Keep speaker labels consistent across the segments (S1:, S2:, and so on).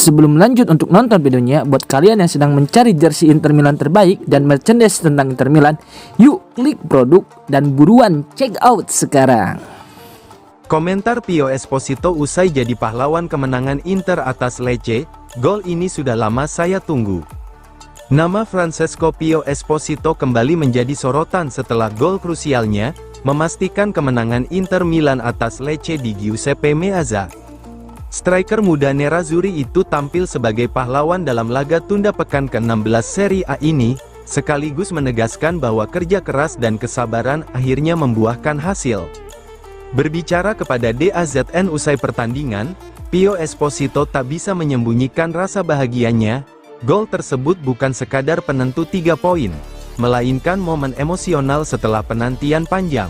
S1: Sebelum lanjut untuk nonton videonya, buat kalian yang sedang mencari jersey Inter Milan terbaik dan merchandise tentang Inter Milan, yuk klik produk dan buruan check out sekarang.
S2: Komentar Pio Esposito usai jadi pahlawan kemenangan Inter atas Lecce, gol ini sudah lama saya tunggu. Nama Francesco Pio Esposito kembali menjadi sorotan setelah gol krusialnya, memastikan kemenangan Inter Milan atas Lecce di Giuseppe Meazza. Striker muda Nerazzurri itu tampil sebagai pahlawan dalam laga tunda pekan ke-16 Serie A ini, sekaligus menegaskan bahwa kerja keras dan kesabaran akhirnya membuahkan hasil. Berbicara kepada DAZN usai pertandingan, Pio Esposito tak bisa menyembunyikan rasa bahagianya. Gol tersebut bukan sekadar penentu 3 poin, melainkan momen emosional setelah penantian panjang.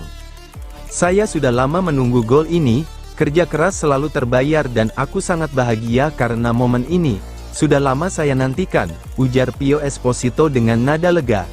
S2: Saya sudah lama menunggu gol ini. Kerja keras selalu terbayar dan aku sangat bahagia karena momen ini sudah lama saya nantikan, ujar Pio Esposito dengan nada lega.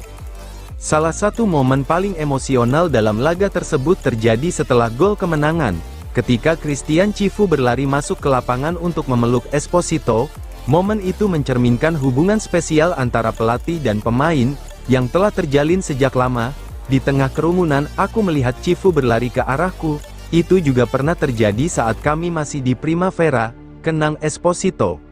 S2: Salah satu momen paling emosional dalam laga tersebut terjadi setelah gol kemenangan, ketika Christian Cifu berlari masuk ke lapangan untuk memeluk Esposito. Momen itu mencerminkan hubungan spesial antara pelatih dan pemain, yang telah terjalin sejak lama. Di tengah kerumunan, aku melihat Cifu berlari ke arahku. Itu juga pernah terjadi saat kami masih di Primavera, kenang Esposito.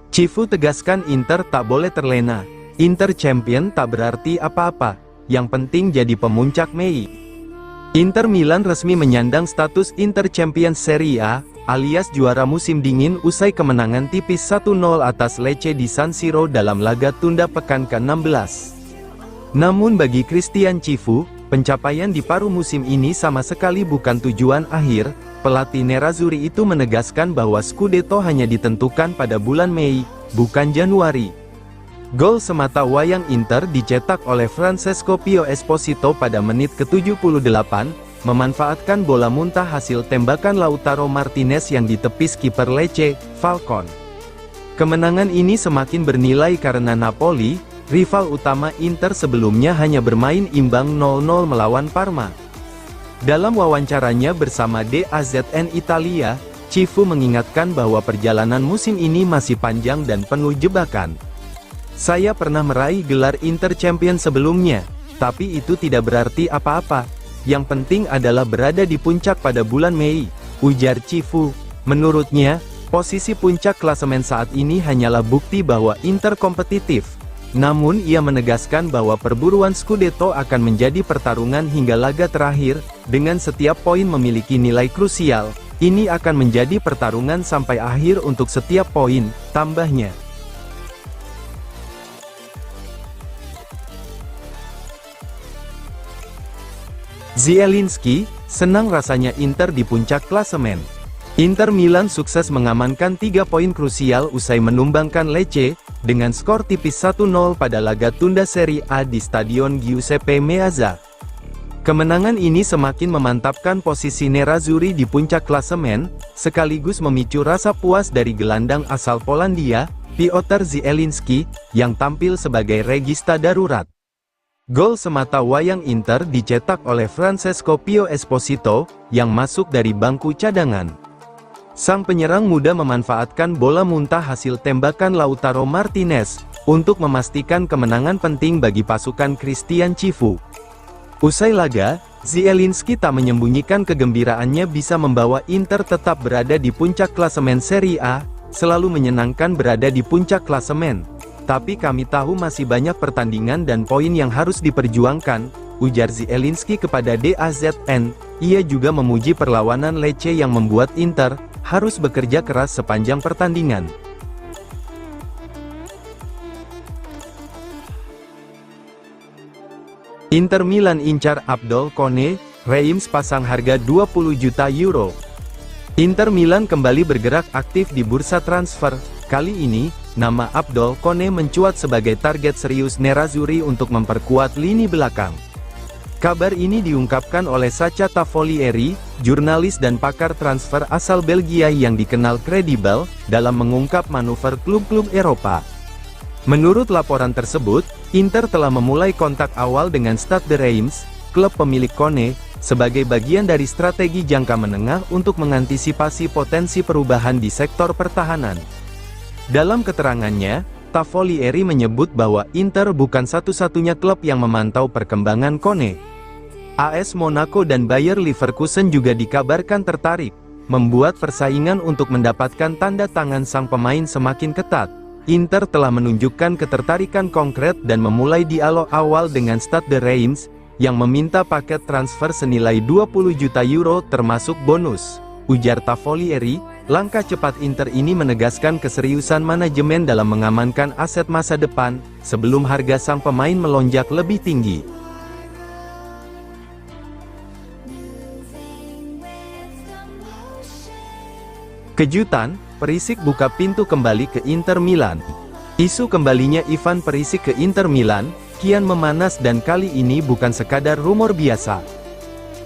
S2: Cifu tegaskan Inter tak boleh terlena. Inter champion tak berarti apa-apa, yang penting jadi pemuncak Mei. Inter Milan resmi menyandang status Inter Champions Serie A, alias juara musim dingin usai kemenangan tipis 1-0 atas Lecce di San Siro dalam laga tunda pekan ke-16. Namun bagi Christian Cifu, pencapaian di paruh musim ini sama sekali bukan tujuan akhir. Pelatih Nerazzurri itu menegaskan bahwa Scudetto hanya ditentukan pada bulan Mei, bukan Januari. Gol semata wayang Inter dicetak oleh Francesco Pio Esposito pada menit ke-78, memanfaatkan bola muntah hasil tembakan Lautaro Martinez yang ditepis kiper Lecce, Falcon. Kemenangan ini semakin bernilai karena Napoli, rival utama Inter sebelumnya hanya bermain imbang 0-0 melawan Parma. Dalam wawancaranya bersama DAZN Italia, Cifu mengingatkan bahwa perjalanan musim ini masih panjang dan penuh jebakan. Saya pernah meraih gelar Inter Champion sebelumnya, tapi itu tidak berarti apa-apa. Yang penting adalah berada di puncak pada bulan Mei, ujar Cifu. Menurutnya, posisi puncak klasemen saat ini hanyalah bukti bahwa Inter kompetitif. Namun ia menegaskan bahwa perburuan Scudetto akan menjadi pertarungan hingga laga terakhir, dengan setiap poin memiliki nilai krusial. Ini akan menjadi pertarungan sampai akhir untuk setiap poin, tambahnya. Zielinski, senang rasanya Inter di puncak klasemen. Inter Milan sukses mengamankan 3 poin krusial usai menumbangkan Lecce, dengan skor tipis 1-0 pada laga tunda Serie A di Stadion Giuseppe Meazza. Kemenangan ini semakin memantapkan posisi Nerazzurri di puncak klasemen, sekaligus memicu rasa puas dari gelandang asal Polandia, Piotr Zielinski, yang tampil sebagai regista darurat. Gol semata wayang Inter dicetak oleh Francesco Pio Esposito, yang masuk dari bangku cadangan. Sang penyerang muda memanfaatkan bola muntah hasil tembakan Lautaro Martinez, untuk memastikan kemenangan penting bagi pasukan Christian Cifu. Usai laga, Zielinski tak menyembunyikan kegembiraannya bisa membawa Inter tetap berada di puncak klasemen Serie A. Selalu menyenangkan berada di puncak klasemen. Tapi kami tahu masih banyak pertandingan dan poin yang harus diperjuangkan, ujar Zielinski kepada DAZN. Ia juga memuji perlawanan Lecce yang membuat Inter harus bekerja keras sepanjang pertandingan. Inter Milan incar Abdul Kone, Reims pasang harga 20 juta euro. Inter Milan kembali bergerak aktif di bursa transfer. Kali ini, nama Abdul Kone mencuat sebagai target serius Nerazzurri untuk memperkuat lini belakang. Kabar ini diungkapkan oleh Sacha Tavolieri, jurnalis dan pakar transfer asal Belgia yang dikenal kredibel dalam mengungkap manuver klub-klub Eropa. Menurut laporan tersebut, Inter telah memulai kontak awal dengan Stade de Reims, klub pemilik Kone, sebagai bagian dari strategi jangka menengah untuk mengantisipasi potensi perubahan di sektor pertahanan. Dalam keterangannya, Tavolieri menyebut bahwa Inter bukan satu-satunya klub yang memantau perkembangan Kone. AS Monaco dan Bayer Leverkusen juga dikabarkan tertarik, membuat persaingan untuk mendapatkan tanda tangan sang pemain semakin ketat. Inter telah menunjukkan ketertarikan konkret dan memulai dialog awal dengan Stade Reims, yang meminta paket transfer senilai 20 juta euro termasuk bonus. Ujar Tavolieri, langkah cepat Inter ini menegaskan keseriusan manajemen dalam mengamankan aset masa depan, sebelum harga sang pemain melonjak lebih tinggi. Kejutan, Perisic buka pintu kembali ke Inter Milan. Isu kembalinya Ivan Perisic ke Inter Milan kian memanas dan kali ini bukan sekadar rumor biasa.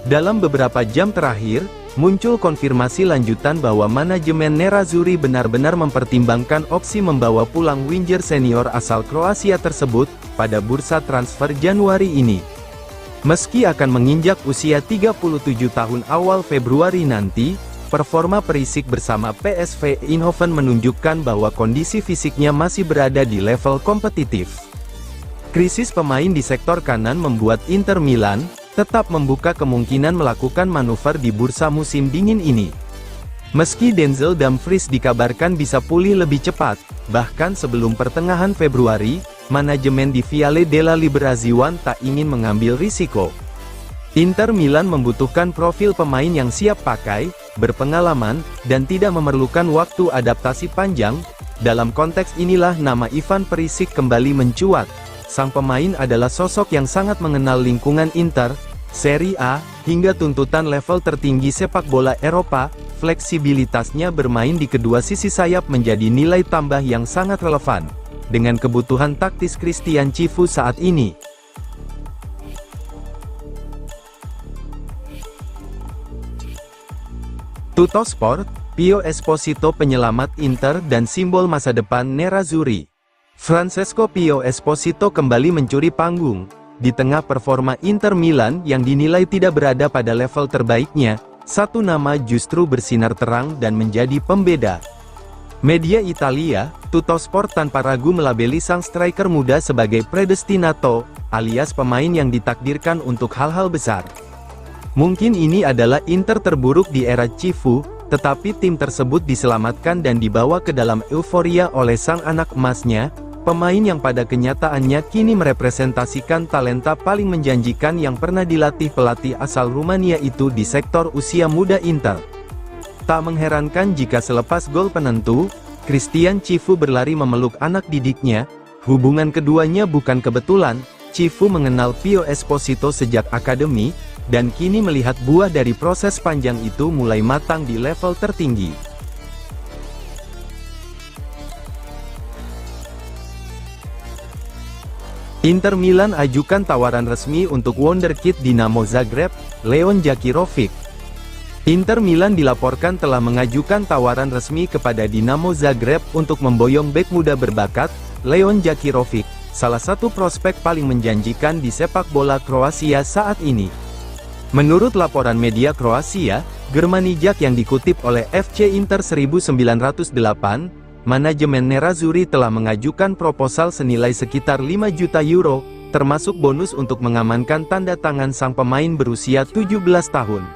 S2: Dalam beberapa jam terakhir, muncul konfirmasi lanjutan bahwa manajemen Nerazzurri benar-benar mempertimbangkan opsi membawa pulang winger senior asal Kroasia tersebut pada bursa transfer Januari ini. Meski akan menginjak usia 37 tahun awal Februari nanti, performa Perisic bersama PSV Eindhoven menunjukkan bahwa kondisi fisiknya masih berada di level kompetitif. Krisis pemain di sektor kanan membuat Inter Milan tetap membuka kemungkinan melakukan manuver di bursa musim dingin ini. Meski Denzel Dumfries dikabarkan bisa pulih lebih cepat, bahkan sebelum pertengahan Februari, manajemen di Viale della Liberazione tak ingin mengambil risiko. Inter Milan membutuhkan profil pemain yang siap pakai, berpengalaman, dan tidak memerlukan waktu adaptasi panjang. Dalam konteks inilah nama Ivan Perisic kembali mencuat. Sang pemain adalah sosok yang sangat mengenal lingkungan Inter, Serie A, hingga tuntutan level tertinggi sepak bola Eropa. Fleksibilitasnya bermain di kedua sisi sayap menjadi nilai tambah yang sangat relevan dengan kebutuhan taktis Christian Cifu saat ini. Tuttosport, Pio Esposito penyelamat Inter dan simbol masa depan Nerazzurri. Francesco Pio Esposito kembali mencuri panggung. Di tengah performa Inter Milan yang dinilai tidak berada pada level terbaiknya, satu nama justru bersinar terang dan menjadi pembeda. Media Italia, Tuttosport tanpa ragu melabeli sang striker muda sebagai predestinato, alias pemain yang ditakdirkan untuk hal-hal besar. Mungkin ini adalah Inter terburuk di era Cifu, tetapi tim tersebut diselamatkan dan dibawa ke dalam euforia oleh sang anak emasnya, pemain yang pada kenyataannya kini merepresentasikan talenta paling menjanjikan yang pernah dilatih pelatih asal Rumania itu di sektor usia muda Inter. Tak mengherankan jika selepas gol penentu, Christian Cifu berlari memeluk anak didiknya. Hubungan keduanya bukan kebetulan. Cifu mengenal Pio Esposito sejak akademi, dan kini melihat buah dari proses panjang itu mulai matang di level tertinggi. Inter Milan ajukan tawaran resmi untuk wonderkid Dinamo Zagreb, Leon Jakirovic. Inter Milan dilaporkan telah mengajukan tawaran resmi kepada Dinamo Zagreb untuk memboyong bek muda berbakat, Leon Jakirovic, salah satu prospek paling menjanjikan di sepak bola Kroasia saat ini. Menurut laporan media Kroasia, Germanijak yang dikutip oleh FC Inter 1908, manajemen Nerazzurri telah mengajukan proposal senilai sekitar 5 juta euro, termasuk bonus untuk mengamankan tanda tangan sang pemain berusia 17 tahun.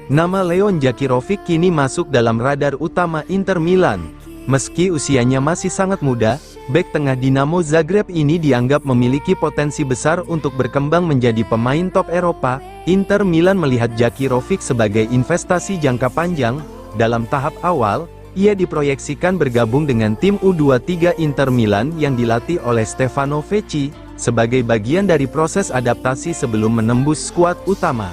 S2: Nama Leon Jakirovic kini masuk dalam radar utama Inter Milan. Meski usianya masih sangat muda, bek tengah Dinamo Zagreb ini dianggap memiliki potensi besar untuk berkembang menjadi pemain top Eropa. Inter Milan melihat Jakirovic sebagai investasi jangka panjang. Dalam tahap awal, ia diproyeksikan bergabung dengan tim U23 Inter Milan yang dilatih oleh Stefano Vecchi, sebagai bagian dari proses adaptasi sebelum menembus skuad utama.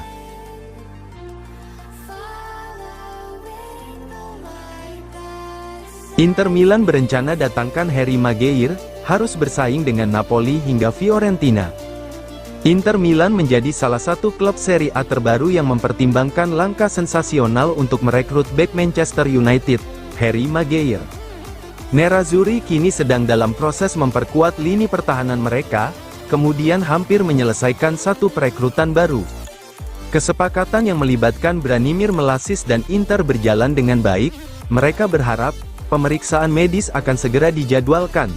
S2: Inter Milan berencana datangkan Harry Maguire, harus bersaing dengan Napoli hingga Fiorentina. Inter Milan menjadi salah satu klub Serie A terbaru yang mempertimbangkan langkah sensasional untuk merekrut bek Manchester United, Harry Maguire. Nerazzurri kini sedang dalam proses memperkuat lini pertahanan mereka, kemudian hampir menyelesaikan satu perekrutan baru. Kesepakatan yang melibatkan Branimir Melasis dan Inter berjalan dengan baik. Mereka berharap pemeriksaan medis akan segera dijadwalkan.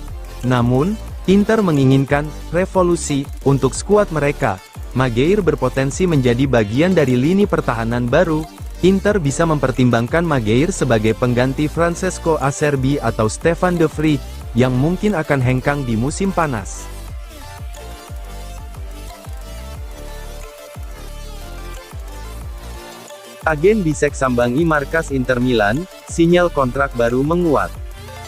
S2: Namun, Inter menginginkan revolusi untuk skuad mereka. Maguire berpotensi menjadi bagian dari lini pertahanan baru. Inter bisa mempertimbangkan Maguire sebagai pengganti Francesco Acerbi atau Stefan de Vrij, yang mungkin akan hengkang di musim panas. Agen Bisek sambangi markas Inter Milan, sinyal kontrak baru menguat.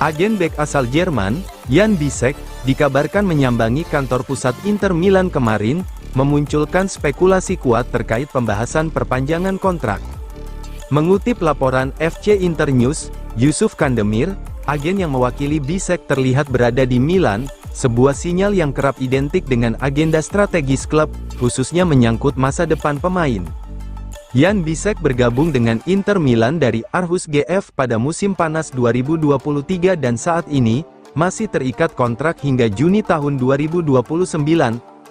S2: Agen bek asal Jerman, Jan Bisek, dikabarkan menyambangi kantor pusat Inter Milan kemarin, memunculkan spekulasi kuat terkait pembahasan perpanjangan kontrak. Mengutip laporan FC Internews, Yusuf Kandemir, agen yang mewakili Bisek terlihat berada di Milan, sebuah sinyal yang kerap identik dengan agenda strategis klub, khususnya menyangkut masa depan pemain. Jan Bisek bergabung dengan Inter Milan dari Aarhus GF pada musim panas 2023 dan saat ini, masih terikat kontrak hingga Juni tahun 2029.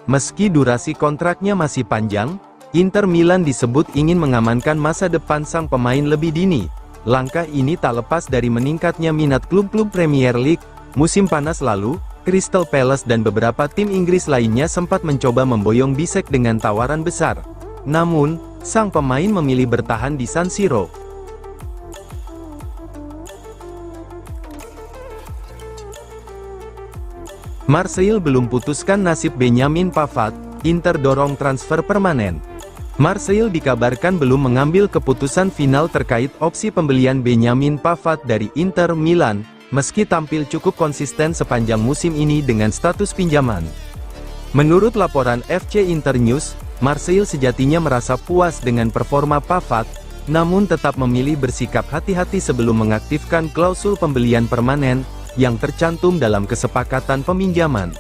S2: Meski durasi kontraknya masih panjang, Inter Milan disebut ingin mengamankan masa depan sang pemain lebih dini. Langkah ini tak lepas dari meningkatnya minat klub-klub Premier League. Musim panas lalu, Crystal Palace dan beberapa tim Inggris lainnya sempat mencoba memboyong Bisek dengan tawaran besar. Namun, sang pemain memilih bertahan di San Siro. Marseille belum putuskan nasib Benjamin Pavard, Inter dorong transfer permanen. Marseille dikabarkan belum mengambil keputusan final terkait opsi pembelian Benjamin Pavard dari Inter Milan, meski tampil cukup konsisten sepanjang musim ini dengan status pinjaman. Menurut laporan FC Internews, Marseille sejatinya merasa puas dengan performa Pavard, namun tetap memilih bersikap hati-hati sebelum mengaktifkan klausul pembelian permanen, yang tercantum dalam kesepakatan peminjaman.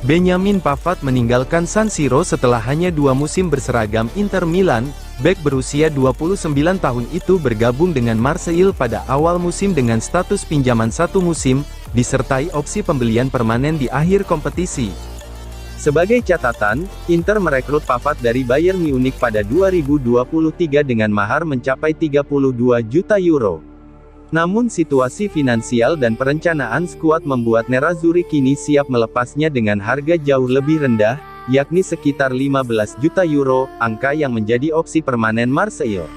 S2: Benjamin Pavard meninggalkan San Siro setelah hanya 2 musim berseragam Inter Milan. Bek berusia 29 tahun itu bergabung dengan Marseille pada awal musim dengan status pinjaman 1 musim, disertai opsi pembelian permanen di akhir kompetisi. Sebagai catatan, Inter merekrut Pavard dari Bayern Munich pada 2023 dengan mahar mencapai 32 juta euro. Namun situasi finansial dan perencanaan skuad membuat Nerazzurri kini siap melepasnya dengan harga jauh lebih rendah, yakni sekitar 15 juta euro, angka yang menjadi opsi permanen Marseille.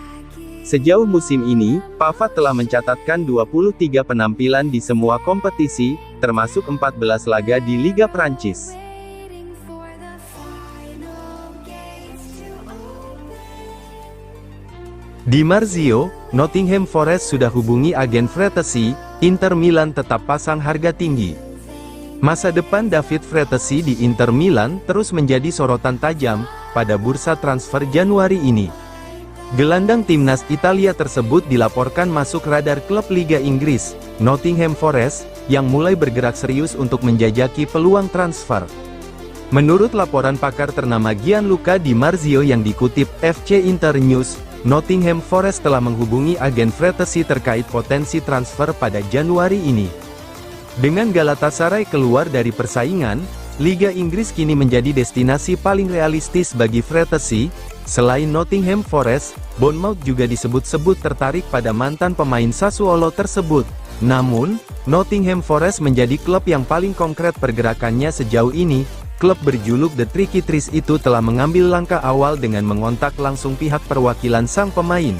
S2: Sejauh musim ini, Pavard telah mencatatkan 23 penampilan di semua kompetisi, termasuk 14 laga di Liga Prancis. Di Marzio, Nottingham Forest sudah hubungi agen Fratesi, Inter Milan tetap pasang harga tinggi. Masa depan David Fratesi di Inter Milan terus menjadi sorotan tajam pada bursa transfer Januari ini. Gelandang timnas Italia tersebut dilaporkan masuk radar klub Liga Inggris, Nottingham Forest, yang mulai bergerak serius untuk menjajaki peluang transfer. Menurut laporan pakar ternama Gianluca Di Marzio yang dikutip FC Internews, Nottingham Forest telah menghubungi agen Fratesi terkait potensi transfer pada Januari ini. Dengan Galatasaray keluar dari persaingan, Liga Inggris kini menjadi destinasi paling realistis bagi Fratesi. Selain Nottingham Forest, Bournemouth juga disebut-sebut tertarik pada mantan pemain Sassuolo tersebut. Namun, Nottingham Forest menjadi klub yang paling konkret pergerakannya sejauh ini. Klub berjuluk The Tricky Trees itu telah mengambil langkah awal dengan mengontak langsung pihak perwakilan sang pemain.